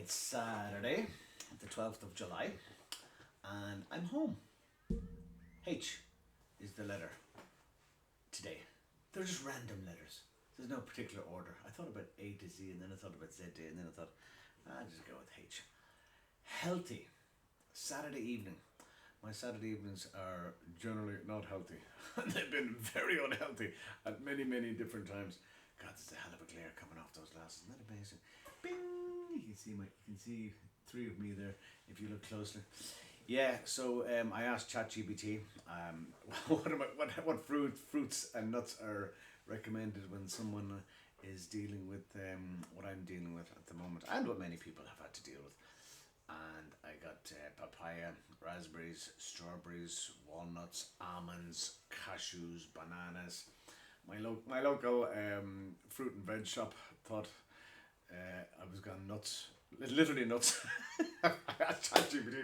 It's Saturday, the 12th of July, and I'm home. H is the letter today. They're just random letters. There's no particular order. I thought about A to Z, and then I thought about Z to A, and then I thought, I'll just go with H. Healthy. Saturday evening. My Saturday evenings are generally not healthy. They've been very unhealthy at many, many different times. God, there's a hell of a glare coming off those glasses. Isn't that amazing? Bing! You can see three of me there if you look closely. Yeah, so I asked ChatGPT what fruits and nuts are recommended when someone is dealing with what I'm dealing with at the moment, and what many people have had to deal with. And I got papaya, raspberries, strawberries, walnuts, almonds, cashews, bananas. My local fruit and veg shop thought I was gone nuts, literally nuts. I asked ChatGPT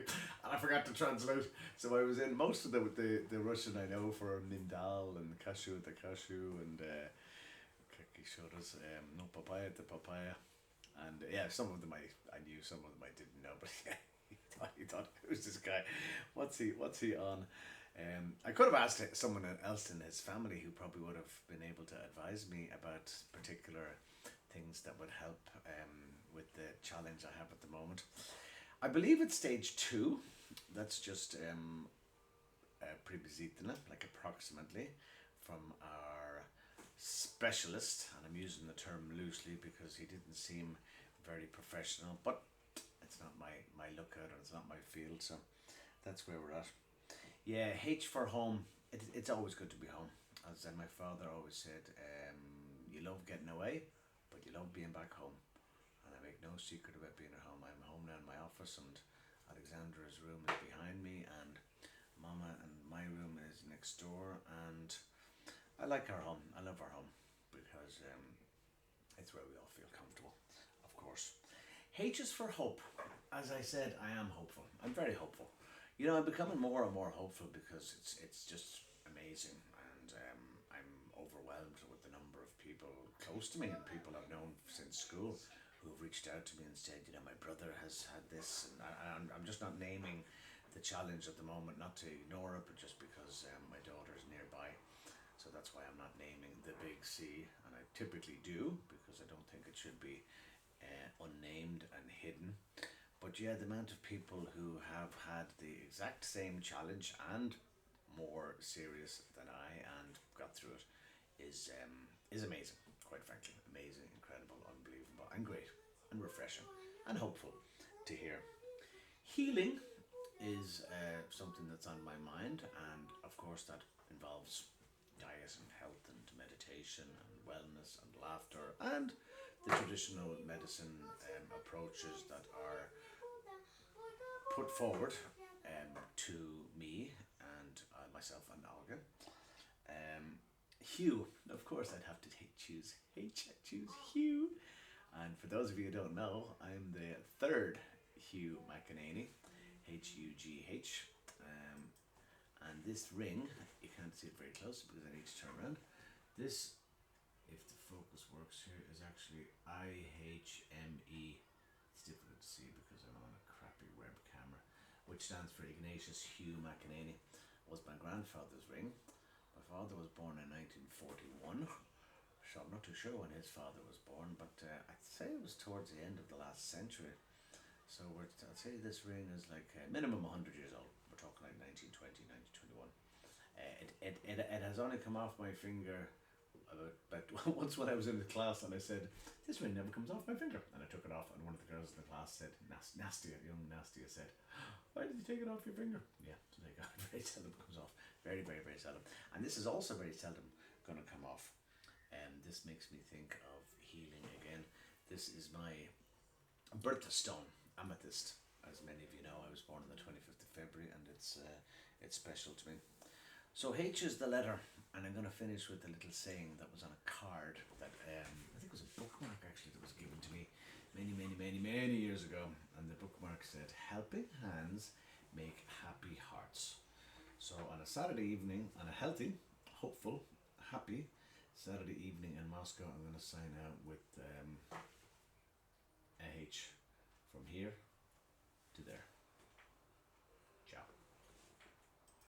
and I forgot to translate, so I was in most of the Russian I know for mindal and cashew at the cashew, and he showed us no papaya at the papaya. And yeah, some of them I knew, some of them I didn't know, but yeah, he thought, who's this guy? What's he on? I could have asked someone else in his family who probably would have been able to advise me about particular things that would help with the challenge I have at the moment. I believe it's stage 2. That's just приблизительно, like approximately, from our specialist, and I'm using the term loosely because he didn't seem very professional, but it's not my lookout and it's not my field, so that's where we're at. Yeah, H for home. It's always good to be home. As my father always said, you love getting away, but you love being back home. And I make no secret about being at home. I'm home now in my office, and Alexandra's room is behind me, and Mama and my room is next door, and I like our home. I love our home because it's where we all feel comfortable, of course. H is for hope. As I said, I am hopeful. I'm very hopeful. You know, I'm becoming more and more hopeful because it's just amazing, and I'm overwhelmed with the number of people close to me and people I've known since school who have reached out to me and said, you know, my brother has had this, and I'm just not naming the challenge at the moment, not to ignore it, but just because my daughter's nearby. So that's why I'm not naming the big C, and I typically do because I don't think it should be unnamed and hidden. But yeah, the amount of people who have had the exact same challenge and more serious than I and got through it is amazing, quite frankly. Amazing, incredible, unbelievable, and great, and refreshing, and hopeful to hear. Healing is something that's on my mind, and of course that involves diet and health and meditation and wellness and laughter and the traditional medicine approaches that are put forward to me and myself and Olga. Hugh, of course I'd have to choose Hugh. And for those of you who don't know, I'm the third Hugh Mc Enaney, Hugh. And this ring, you can't see it very close because I need to turn around. This, if the focus works here, is actually IHME. It's difficult to see because I'm on a crappy web camera, which stands for Ignatius Hugh Mc Enaney. Was my grandfather's ring. My father was born in 1941, so I'm not too sure when his father was born, but I'd say it was towards the end of the last century. So I'd say this ring is like minimum 100 years old. We're talking like 1920, 1921. It has only come off my finger about once when I was in the class, and I said, this ring never comes off my finger. And I took it off, and one of the girls in the class said, young Nastia said, why did you take it off your finger? Yeah, so they got it very seldom comes off. Very, very, very seldom. And this is also very seldom going to come off. And this makes me think of healing again. This is my birthstone, amethyst. As many of you know, I was born on the 25th of February, and it's special to me. So H is the letter, and I'm going to finish with a little saying that was on a card that I think it was a bookmark actually that was given to me many years ago, and the bookmark said, helping hands make happy hearts. So on a Saturday evening, on a healthy, hopeful, happy Saturday evening in Moscow, I'm going to sign out with a H.